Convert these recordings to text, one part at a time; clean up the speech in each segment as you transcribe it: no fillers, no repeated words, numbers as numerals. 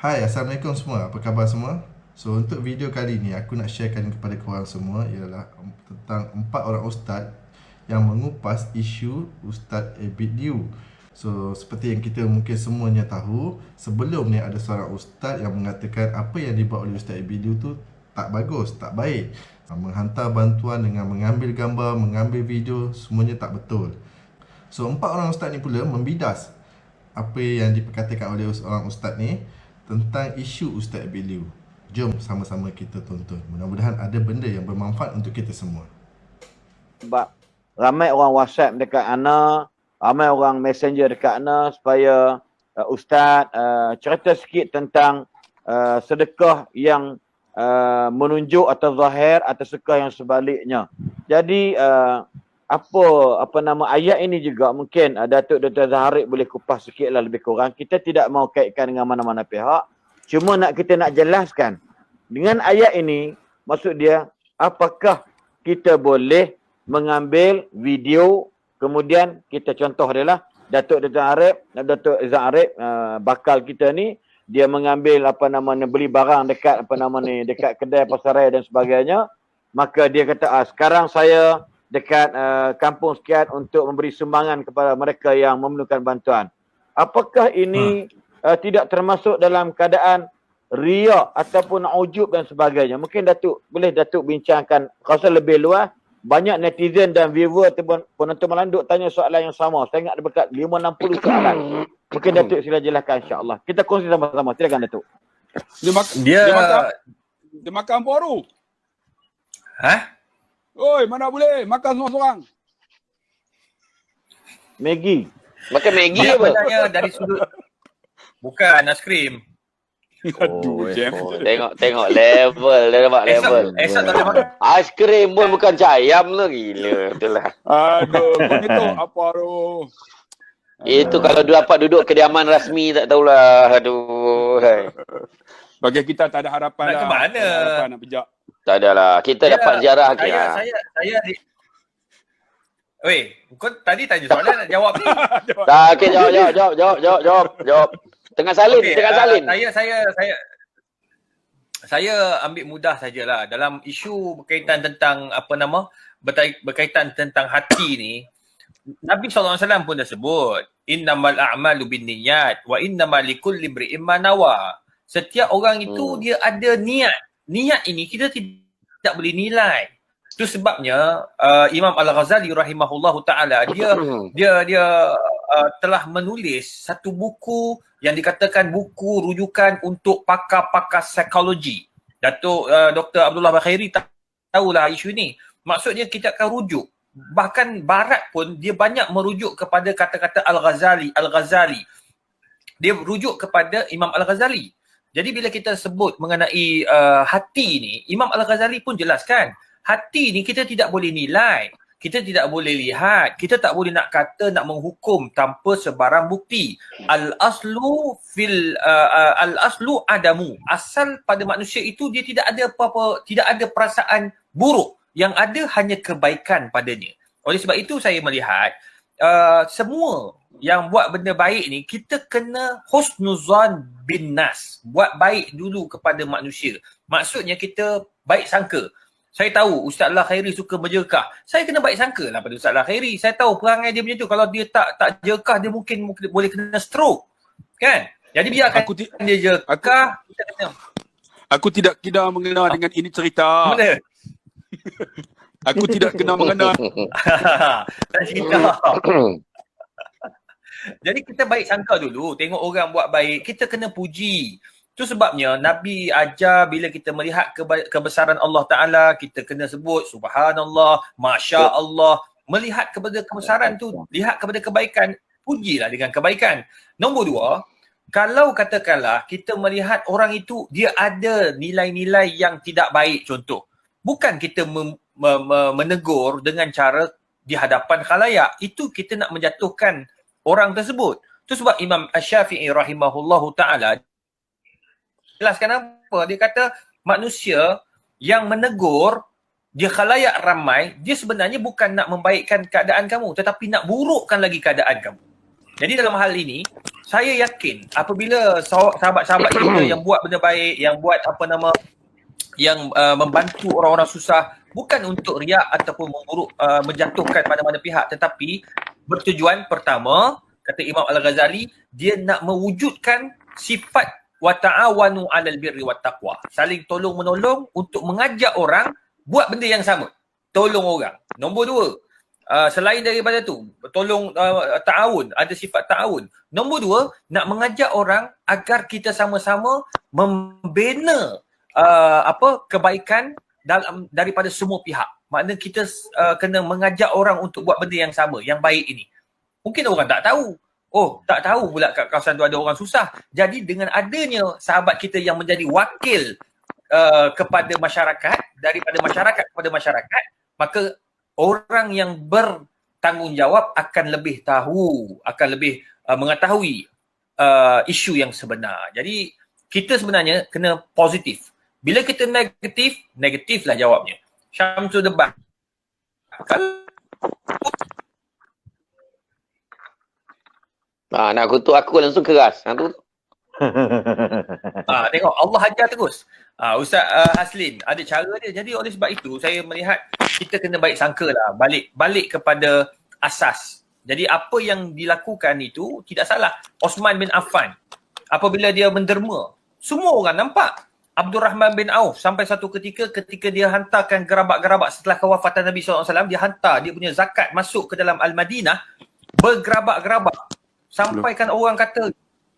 Hai, Assalamualaikum semua. Apa khabar semua? So, untuk video kali ni aku nak sharekan kepada korang semua ialah tentang 4 orang ustaz yang mengupas isu Ustaz Abid Liu. So, seperti yang kita mungkin semuanya tahu, sebelum ni ada seorang ustaz yang mengatakan apa yang dibuat oleh Ustaz Abid Liu tu tak bagus, tak baik. Menghantar bantuan dengan mengambil gambar, mengambil video, semuanya tak betul. So, 4 orang ustaz ni pula membidas apa yang diperkatakan oleh seorang ustaz ni tentang isu Ustaz Abid Liu. Jom sama-sama kita tonton. Mudah-mudahan ada benda yang bermanfaat untuk kita semua. Sebab ramai orang WhatsApp dekat Ana, ramai orang Messenger dekat Ana supaya Ustaz cerita sikit tentang sedekah yang menunjuk atau zahir atau sedekah yang sebaliknya. Jadi apa nama ayat ini juga mungkin Datuk Dr. Zaharik boleh kupas sikit lah lebih kurang. Kita tidak mau kaitkan dengan mana-mana pihak. Cuma kita nak jelaskan. Dengan ayat ini, maksud dia, apakah kita boleh mengambil video, kemudian kita contoh dia lah, Datuk Dr. Zaharik, bakal kita ni, dia mengambil beli barang dekat dekat kedai pasaran dan sebagainya. Maka dia kata, sekarang saya dekat kampung sekian untuk memberi sumbangan kepada mereka yang memerlukan bantuan. Apakah ini tidak termasuk dalam keadaan riak ataupun ujub dan sebagainya? Mungkin Datuk bincangkan rasa lebih luas. Banyak netizen dan viewer ataupun penonton malam duk tanya soalan yang sama. Saya ingat ada dekat 5-60 soalan. Mungkin Datuk sila jelaskan, insya-Allah. Kita kongsi sama-sama. Silakan Datuk. Dia makan paru. Hah? Oi, mana boleh makan seorang-seorang. Maggi. Makan Maggi Dia apa? sebenarnya dari sudut bukan aiskrim. Aduh, Jam. Tengok level, dia nampak level. Esok tak boleh makan. Aiskrim pun bukan cayam lah, gila. Betul lah. Aduh, kau ni tu apa tu? Itu kalau dia dapat duduk kediaman rasmi tak tahulah. Aduh. Hai. Bagi kita tak ada harapan Nak lah. ke mana? Tak ada harapan nak pejak. Tak adalah. Kita dapat ziarah ke. Saya Weh, kau tadi tanya soalan nak jawab ni. Tak, okey, jawab. Tengah salin, Okey, tengah salin. Saya ambil mudah sajalah dalam isu berkaitan tentang berkaitan tentang hati ni. Nabi SAW pun dah sebut, innamal a'malu binniyat wa innamal likulli imri'in ma nawa. Setiap orang itu dia ada niat. Niat ini kita tidak boleh nilai. Itu sebabnya Imam Al-Ghazali rahimahullahu taala dia telah menulis satu buku yang dikatakan buku rujukan untuk pakar-pakar psikologi. Datuk Dr. Abdullah Bakhairi tahulah isu ini. Maksudnya kita akan rujuk. Bahkan Barat pun dia banyak merujuk kepada kata-kata Al-Ghazali. Dia rujuk kepada Imam Al-Ghazali. Jadi bila kita sebut mengenai hati ni, Imam Al-Ghazali pun jelaskan, hati ni kita tidak boleh nilai, kita tidak boleh lihat, kita tak boleh nak kata, nak menghukum tanpa sebarang bukti. Al-aslu adamu. Asal pada manusia itu dia tidak ada apa-apa, tidak ada perasaan buruk. Yang ada hanya kebaikan padanya. Oleh sebab itu saya melihat semua yang buat benda baik ni, kita kena husnuzan bin nas. Buat baik dulu kepada manusia. Maksudnya kita baik sangka. Saya tahu Ustaz Lah Khairi suka berjerkah. Saya kena baik sangka lah pada Ustaz Lah Khairi. Saya tahu perangai dia macam tu. Kalau dia tak jerkah, dia mungkin boleh kena stroke. Kan? Jadi biarkan dia jerkah. Kita kena. Aku tidak mengenal dengan ini cerita. Mana? Aku tidak kenal mengenal. Tak cerita. Jadi kita baik sangka dulu. Tengok orang buat baik, kita kena puji. Itu sebabnya Nabi ajar bila kita melihat kebesaran Allah Ta'ala, kita kena sebut Subhanallah, Masya Allah. Melihat kepada kebesaran tu, lihat kepada kebaikan, pujilah dengan kebaikan. Nombor 2, kalau katakanlah kita melihat orang itu, dia ada nilai-nilai yang tidak baik contoh. Bukan kita menegur dengan cara di hadapan khalayak. Itu kita nak menjatuhkan orang tersebut. Itu sebab Imam Asy-Syafi'i rahimahullahu ta'ala jelaskan apa? Dia kata manusia yang menegur dia khalayak ramai, dia sebenarnya bukan nak membaikkan keadaan kamu, tetapi nak burukkan lagi keadaan kamu. Jadi dalam hal ini, saya yakin apabila sahabat-sahabat kita yang buat benda baik, yang buat yang membantu orang-orang susah, bukan untuk riak ataupun menjatuhkan mana-mana pihak, tetapi bertujuan pertama, kata Imam Al-Ghazali, dia nak mewujudkan sifat wa ta'awanu 'alal birri wat taqwa. Saling tolong menolong untuk mengajak orang buat benda yang sama. Tolong orang. Nombor 2, selain daripada tu, tolong ta'awun, ada sifat ta'awun. Nombor 2, nak mengajak orang agar kita sama-sama membina kebaikan daripada semua pihak. Maknanya kita kena mengajak orang untuk buat benda yang sama, yang baik ini. Mungkin orang tak tahu. Oh, tak tahu pula kat kawasan tu ada orang susah. Jadi dengan adanya sahabat kita yang menjadi wakil kepada masyarakat, daripada masyarakat kepada masyarakat, maka orang yang bertanggungjawab akan lebih tahu, akan lebih mengetahui isu yang sebenar. Jadi kita sebenarnya kena positif. Bila kita negatif, negatiflah jawabnya. Syamsul debat. Nak kutuk aku langsung keras. Tengok Allah ajar terus. Ustaz Haslin ada cara dia. Jadi oleh sebab itu saya melihat kita kena baik sangka lah. Balik kepada asas. Jadi apa yang dilakukan itu tidak salah. Osman bin Affan apabila dia menderma, semua orang nampak. Abdul Rahman bin Auf sampai satu ketika dia hantarkan gerabak-gerabak setelah kewafatan Nabi SAW, dia hantar dia punya zakat masuk ke dalam Al-Madinah bergerabak-gerabak. Sampaikan orang kata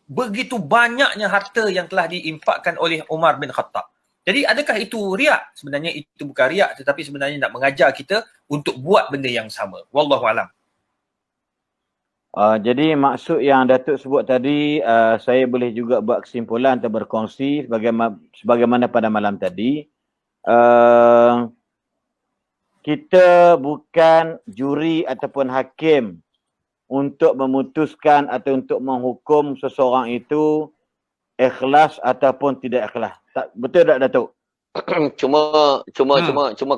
begitu banyaknya harta yang telah diinfakkan oleh Umar bin Khattab. Jadi adakah itu riak? Sebenarnya itu bukan riak, tetapi sebenarnya nak mengajar kita untuk buat benda yang sama. Wallahualam. Jadi maksud yang Datuk sebut tadi, saya boleh juga buat kesimpulan atau berkongsi sebagaimana pada malam tadi. Kita bukan juri ataupun hakim untuk memutuskan atau untuk menghukum seseorang itu ikhlas ataupun tidak ikhlas. Betul tak Datuk? Cuma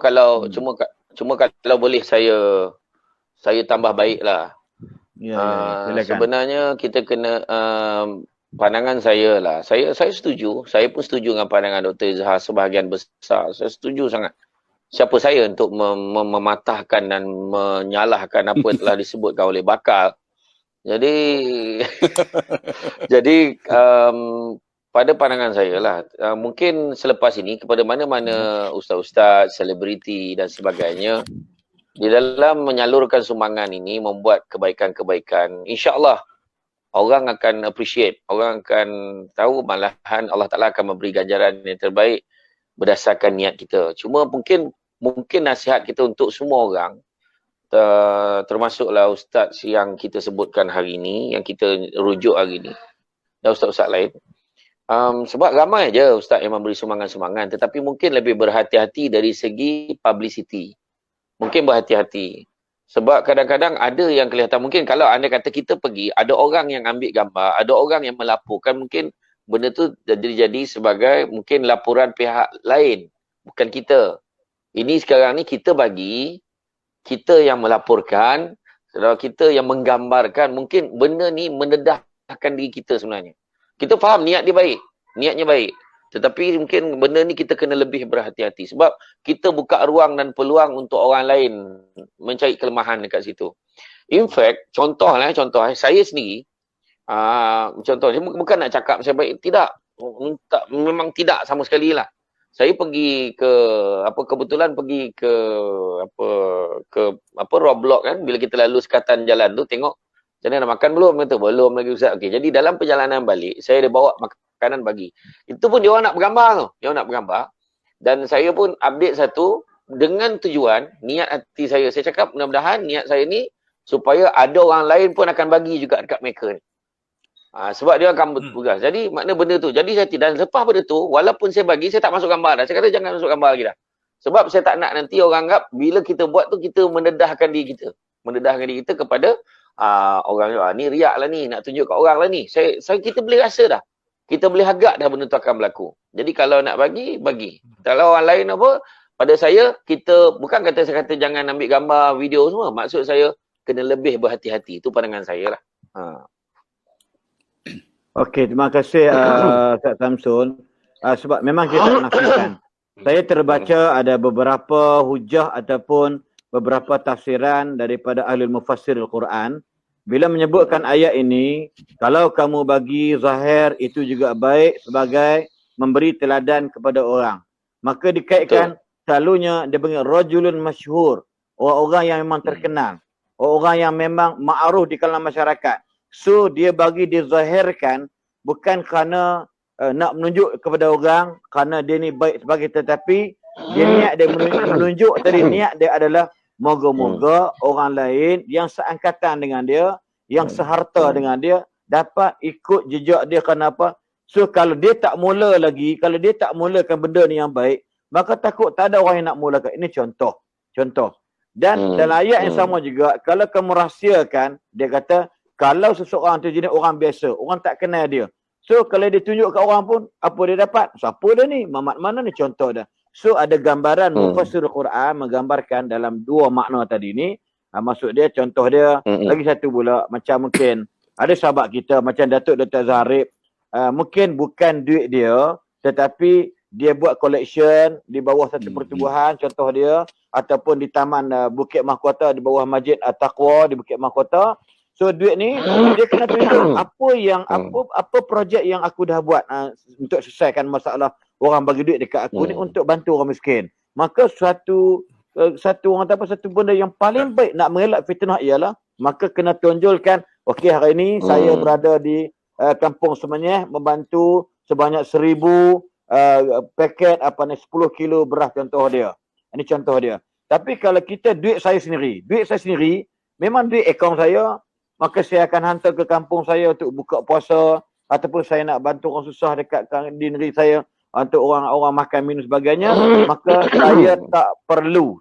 kalau boleh saya tambah baiklah. Sebenarnya kita kena pandangan saya lah. Saya setuju. Saya pun setuju dengan pandangan Dr. Izhar sebahagian besar. Saya setuju sangat. Siapa saya untuk mematahkan dan menyalahkan apa yang telah disebutkan oleh bakal. Jadi pada pandangan saya lah, mungkin selepas ini kepada mana-mana ustaz-ustaz, selebriti dan sebagainya, di dalam menyalurkan sumbangan ini, membuat kebaikan-kebaikan, insya-Allah orang akan appreciate, orang akan tahu, malahan Allah Ta'ala akan memberi ganjaran yang terbaik berdasarkan niat kita. Cuma mungkin nasihat kita untuk semua orang, termasuklah ustaz yang kita sebutkan hari ini, yang kita rujuk hari ini, dan ustaz-ustaz lain. Sebab ramai je ustaz yang memberi sumbangan-sumbangan, tetapi mungkin lebih berhati-hati dari segi publicity. Mungkin berhati-hati. Sebab kadang-kadang ada yang kelihatan, mungkin kalau anda kata kita pergi, ada orang yang ambil gambar, ada orang yang melaporkan, mungkin benda tu jadi sebagai mungkin laporan pihak lain, bukan kita. Ini sekarang ni kita bagi, kita yang melaporkan, kita yang menggambarkan, mungkin benda ni mendedahkan diri kita sebenarnya. Kita faham niat dia baik, niatnya baik. Tetapi mungkin benda ni kita kena lebih berhati-hati. Sebab kita buka ruang dan peluang untuk orang lain mencari kelemahan dekat situ. In fact, contoh saya sendiri, contoh, bukan nak cakap saya baik, tidak. Memang tidak sama sekali lah. Saya pergi ke, kebetulan pergi ke, Roblox kan, bila kita lalu sekatan jalan tu, tengok, macam mana nak makan belum? Kata, belum lagi Ustaz. Okay, jadi dalam perjalanan balik, saya ada bawa makanan bagi. Itu pun dia orang nak bergambar tu. Dia orang nak bergambar. Dan saya pun update satu dengan tujuan, niat hati saya. Saya cakap mudah-mudahan niat saya ni supaya ada orang lain pun akan bagi juga dekat mereka ni. Sebab dia akan bertugas. Jadi makna benda tu. Jadi saya tidak, lepas benda tu, walaupun saya bagi, saya tak masuk gambar dah. Saya kata jangan masuk gambar lagi dah. Sebab saya tak nak nanti orang anggap bila kita buat tu, kita mendedahkan diri kita. Mendedahkan diri kita kepada orang ni riak lah ni, nak tunjuk kat orang lah ni. Kita boleh rasa dah. Kita boleh agak dah benda tu akan berlaku. Jadi kalau nak bagi. Kalau orang lain pada saya, kita, bukan saya kata jangan ambil gambar, video semua. Maksud saya, kena lebih berhati-hati. Itu pandangan saya lah. Okey, terima kasih Ustaz Samsul. Sebab memang kita tak nafikan. Saya terbaca ada beberapa hujah ataupun beberapa tafsiran daripada ahli mufassir Al-Quran. Bila menyebutkan ayat ini, kalau kamu bagi zahir itu juga baik sebagai memberi teladan kepada orang. Maka dikaitkan selalunya dia panggil rajulun masyhur. Orang-orang yang memang terkenal. Orang yang memang ma'ruf di kalangan masyarakat. So dia bagi dizahirkan bukan kerana nak menunjuk kepada orang kerana dia ni baik sebagai, tetapi dia niat dia menunjuk tadi, niat dia adalah moga-moga orang lain yang seangkatan dengan dia, yang seharta dengan dia dapat ikut jejak dia. Kenapa? So kalau dia tak mula lagi, kalau dia tak mulakan benda ni yang baik, maka takut tak ada orang yang nak mulakan. Ini contoh. Dan dalam ayat yang sama juga, kalau kamu rahsiakan, dia kata kalau seseorang tu jenis orang biasa, orang tak kenal dia. So kalau dia tunjuk kat orang pun, apa dia dapat? Siapa dia ni? Mamat mana ni? Contoh dah. So ada gambaran mufassir Quran menggambarkan dalam dua makna tadi ni. Maksud dia, contoh dia, lagi satu pula, macam mungkin ada sahabat kita macam Datuk Dr. Zahrib, mungkin bukan duit dia, tetapi dia buat collection di bawah satu pertubuhan, contoh dia, ataupun di Taman Bukit Mahkota, di bawah Masjid Taqwa di Bukit Mahkota. So duit ni dia kena tunjuk apa projek yang aku dah buat untuk selesaikan masalah orang bagi duit dekat aku ni untuk bantu orang miskin. Maka satu orang kata apa, satu benda yang paling baik nak mengelak fitnah ialah maka kena tunjulkan, okey hari ini saya berada di Kampung Semenyih membantu sebanyak 1000 paket 10 kilo beras, contoh dia. Ini contoh dia. Tapi kalau kita duit saya sendiri memang duit akaun saya, maka saya akan hantar ke kampung saya untuk buka puasa, ataupun saya nak bantu orang susah dekat di negeri saya untuk orang makan minum sebagainya, maka saya tak perlu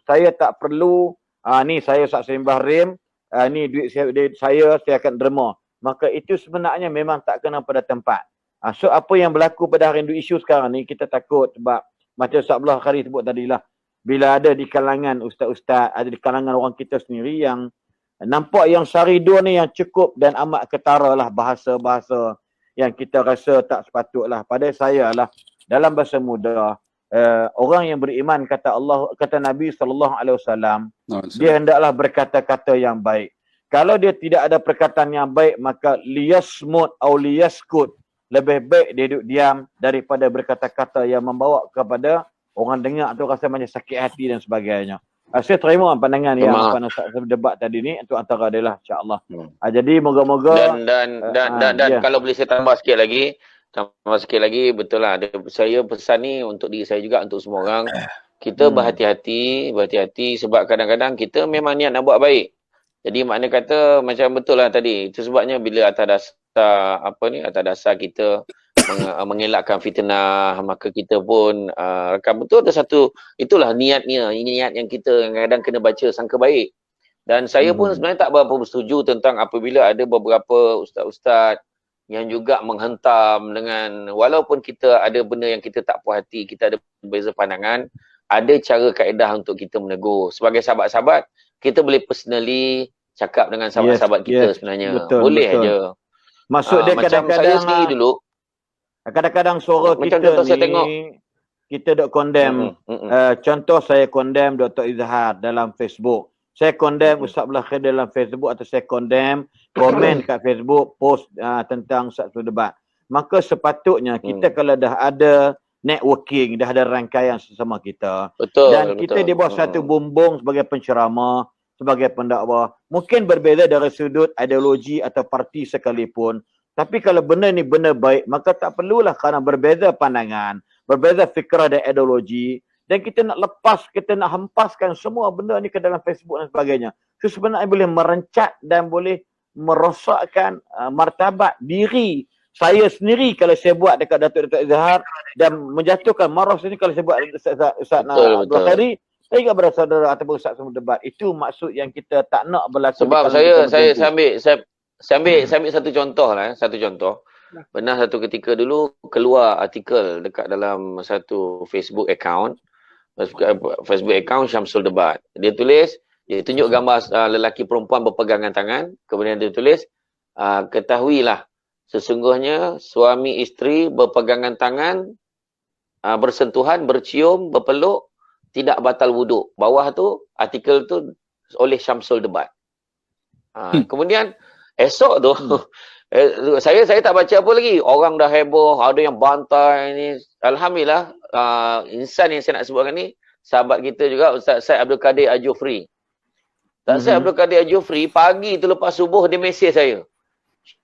ni saya Ustaz Salim Bahrim, ni duit saya akan derma. Maka itu sebenarnya memang tak kena pada tempat. So apa yang berlaku pada hari ini isu sekarang ni, kita takut sebab macam Ustaz Abdullah Khari sebut tadilah, bila ada di kalangan ustaz-ustaz, ada di kalangan orang kita sendiri yang nampak yang syaridun ni yang cukup dan amat ketara lah bahasa-bahasa yang kita rasa tak sepatutlah. Pada saya lah, dalam bahasa muda, orang yang beriman kata Nabi SAW, dia hendaklah berkata-kata yang baik. Kalau dia tidak ada perkataan yang baik, maka liyasmut atau liyaskut, lebih baik dia duduk diam daripada berkata-kata yang membawa kepada orang dengar tu rasa macam sakit hati dan sebagainya. Saya terima pandangan yang debat tadi ni, itu antara dia lah, insya-Allah. Jadi moga-moga dan kalau boleh saya tambah sikit lagi, betul lah. Saya pesan ni untuk diri saya juga, untuk semua orang. Kita berhati-hati sebab kadang-kadang kita memang niat nak buat baik. Jadi makna kata macam betul lah tadi. Itu sebabnya bila atas dasar kita mengelakkan fitnah, maka kita pun betul ada satu, itulah niat yang kita kadang kena baca sangka baik. Dan saya pun sebenarnya tak berapa bersetuju tentang apabila ada beberapa ustaz-ustaz yang juga menghentam dengan, walaupun kita ada benda yang kita tak puas hati, kita ada berbeza pandangan, ada cara kaedah untuk kita menegur. Sebagai sahabat-sahabat, kita boleh personally cakap dengan sahabat-sahabat kita sebenarnya. Boleh aja. Maksud dia macam kadang-kadang saya sendiri dulu, kadang-kadang suara macam kita contoh ni, saya tengok, kita dok condemn. Contoh saya condemn Dr. Izhar dalam Facebook. Saya condemn Ustaz Abdullah Khair dalam Facebook, atau saya condemn komen kat Facebook post tentang satu debat. Maka sepatutnya kita kalau dah ada networking, dah ada rangkaian sesama kita, dan kita di bawah satu bumbung sebagai penceramah, sebagai pendakwah, mungkin berbeza dari sudut ideologi atau parti sekalipun. Tapi kalau benda ni benda baik, maka tak perlulah kerana berbeza pandangan, berbeza fikrah dan ideologi, dan kita nak lepas, kita nak hempaskan semua benda ni ke dalam Facebook dan sebagainya. So sebenarnya boleh merencat dan boleh merosakkan martabat diri saya sendiri kalau saya buat dekat Datuk Izhar, dan menjatuhkan marah sini kalau saya buat Ustaz Abdul Khari, saya ingat pada saudara ataupun Ustaz semua debat. Itu maksud yang kita tak nak berlaku. Sebab saya ambil satu contoh lah. Satu contoh. Pernah satu ketika dulu keluar artikel dekat dalam satu Facebook account Syamsul Debat. Dia tunjuk gambar lelaki perempuan berpegangan tangan. Kemudian dia tulis, ketahuilah sesungguhnya suami isteri berpegangan tangan, bersentuhan, bercium, berpeluk, tidak batal wuduk. Bawah tu, artikel tu oleh Syamsul Debat. Kemudian esok tu, saya tak baca apa lagi. Orang dah heboh, ada yang bantai ni. Alhamdulillah, insan yang saya nak sebutkan ni, sahabat kita juga, Ustaz Syed Abdul Kadir Al-Jufri. Ustaz Syed Abdul Kadir Al-Jufri, pagi tu lepas subuh, dia mesej saya.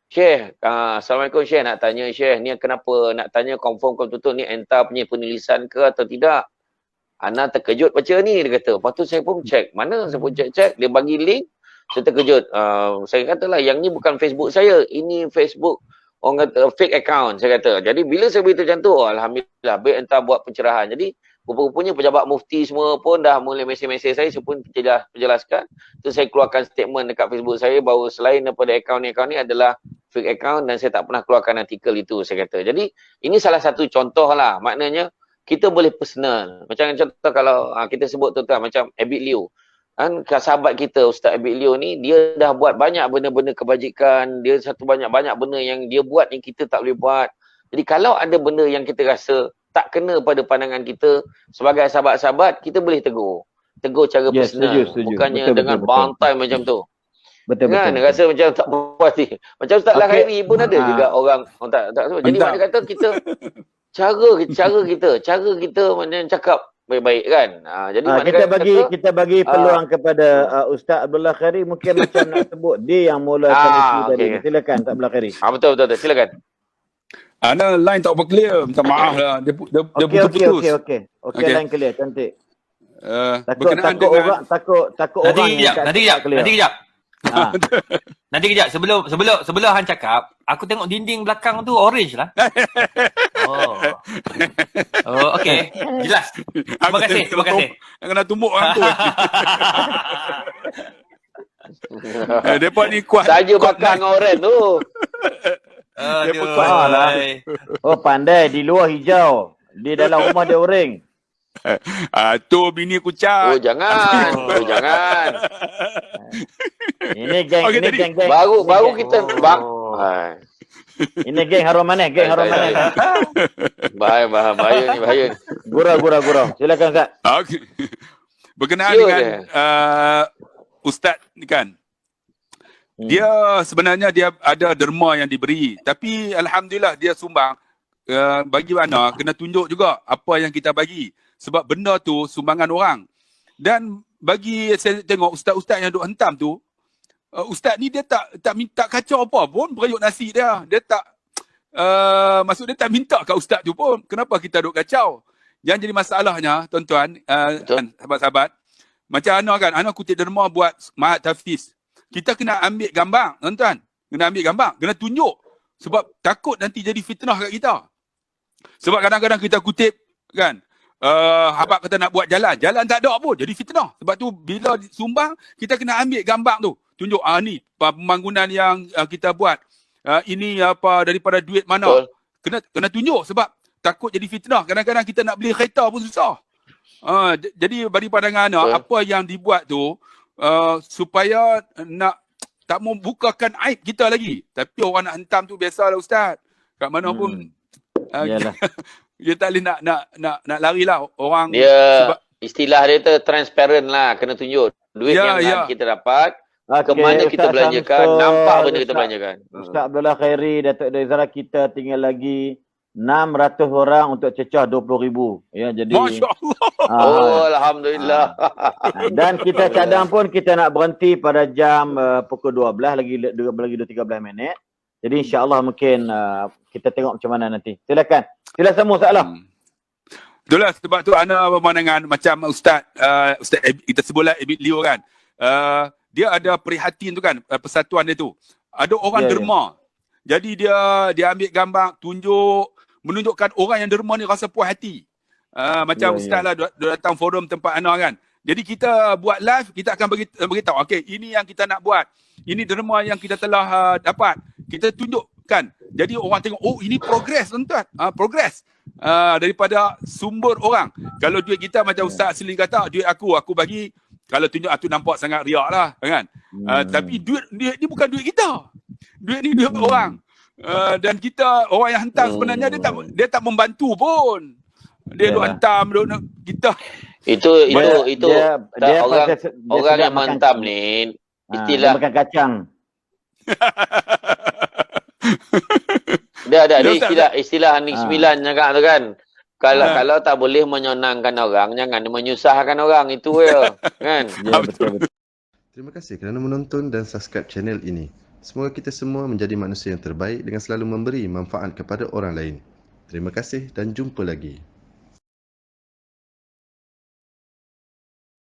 Syekh, Assalamualaikum Syekh, nak tanya Syekh, ni kenapa nak tanya confirm betul ni entah punya penilisan ke atau tidak. Ana terkejut baca ni, dia kata. Lepas tu saya pun check. Mana saya pun check. Dia bagi link. Saya terkejut. Saya katalah, yang ni bukan Facebook saya. Ini Facebook, orang kata fake account, saya kata. Jadi bila saya beritahu macam tu, alhamdulillah, baik entah buat pencerahan. Jadi rupa-rupanya pejabat mufti semua pun dah mula mesej-mesej saya pun penjelaskan. Tu saya keluarkan statement dekat Facebook saya bahawa selain daripada akaun ni adalah fake account dan saya tak pernah keluarkan artikel itu, saya kata. Jadi ini salah satu contoh lah. Maknanya kita boleh personal. Macam contoh kalau kita sebut tuan-tuan macam Abid Liu. Kan sahabat kita Ustaz Abid Liu ni, dia dah buat banyak benda-benda kebajikan. Dia satu banyak-banyak benda yang dia buat yang kita tak boleh buat. Jadi kalau ada benda yang kita rasa tak kena pada pandangan kita sebagai sahabat-sahabat, kita boleh tegur. Tegur cara personal. Setuju. Bukannya dengan bantai macam tu. Betul. Rasa macam tak puas ni. Macam Ustaz Lahiri pun ada juga orang tak sebut. Jadi maknanya kata kita cara kita macam cakap baik-baik kan. Jadi kita bagi peluang kepada Ustaz Abdullah Khairi, mungkin macam nak sebut dia yang mulakan isu tadi. Silakan Ustaz Abdullah Khairi. Betul silakan. Ana line tak apa clear. Minta maaf lah. Dia putus-putus. Okey, line clear, cantik. Berkenaan takut dengan orang takut orang Nanti kejap sebelum Han cakap, aku tengok dinding belakang tu orange lah. Okey. Jelas. Terima kasih. Kena tumbuk orang tu. Depa ni kuat. Saja bakang orang tu. Depa kuat lah. Pandai, di luar hijau, di dalam rumah dia orange. Tu bini aku cat. Jangan. Ini geng, Okay, ini tadi- geng. Baru kita Ini geng harum manis, bahaya ni. Gurau. Silakan Ustaz. Okay. Berkenaan Ya, dengan Ustaz ni kan. Dia sebenarnya dia ada derma yang diberi, tapi alhamdulillah dia sumbang. Bagi mana kena tunjuk juga apa yang kita bagi, sebab benda tu sumbangan orang. Dan bagi saya tengok ustaz-ustaz yang duk hentam tu, ustaz ni dia tak minta kacau apa pun berayuk nasi dia. Dia tak maksud dia tak minta kat ustaz tu pun. Kenapa kita duk kacau? Yang jadi masalahnya tuan-tuan, sahabat-sahabat, macam Ana kutip derma buat Mahat Taftiz. Kita kena ambil gambar, tuan-tuan. Kena tunjuk. Sebab takut nanti jadi fitnah kat kita. Sebab kadang-kadang kita kutip kan, habaq kata nak buat jalan tak ada pun, jadi fitnah. Sebab tu bila sumbang, kita kena ambil gambar tu. Tunjuk, ni pembangunan yang kita buat. Ini apa daripada duit mana. Kena tunjuk sebab takut jadi fitnah. Kadang-kadang kita nak beli kereta pun susah. Jadi bagi pandangan apa yang dibuat tu, supaya nak tak mau bukakan aib kita lagi. Tapi orang nak hentam tu biasalah Ustaz. Kat mana pun dia tak boleh nak larilah orang. Dia istilah dia tu transparent lah, kena tunjuk duit yang kita dapat, ke mana kita belanjakan, nampak benda kita belanjakan. Ustaz Abdullah Khairi, Datuk Izara, kita tinggal lagi 600 orang untuk cecah 20,000. Ya, jadi Masya-Allah. Alhamdulillah. Dan kita cadang pun kita nak berhenti pada jam pukul 12 lagi 13 minit. Jadi insya-Allah mungkin kita tengok macam mana nanti. Silakan. Sila semua soalan. Itulah sebab tu ana pemandangan macam Ustaz kita sebutlah Abid Liu kan. Dia ada prihatin tu kan, persatuan dia tu. Ada orang derma. Jadi dia ambil gambar, menunjukkan orang yang derma ni rasa puas hati. Macam Ustaz lah datang forum tempat ana kan. Jadi kita buat live, kita akan beritahu, okey, ini yang kita nak buat. Ini derma yang kita telah dapat. Kita tunjukkan. Jadi orang tengok, ini progres tuan-tuan. Progres. Daripada sumber orang. Kalau duit kita macam Ustaz Selin kata, duit aku bagi, kalau tunjuk aku nampak sangat riak lah kan. Tapi duit ni bukan duit kita. Duit ni duit orang. Dan kita orang yang hantar sebenarnya dia tak membantu pun. Dia duk hantar kita. Itu dia orang yang menghantam ni istilah dia makan kacang. dia istilah Anik 9 cakap tu kan. Kalau tak boleh menyenangkan orang, jangan menyusahkan orang, itu ya. Kan? Ya, betul. Terima kasih kerana menonton dan subscribe channel ini. Semoga kita semua menjadi manusia yang terbaik dengan selalu memberi manfaat kepada orang lain. Terima kasih dan jumpa lagi.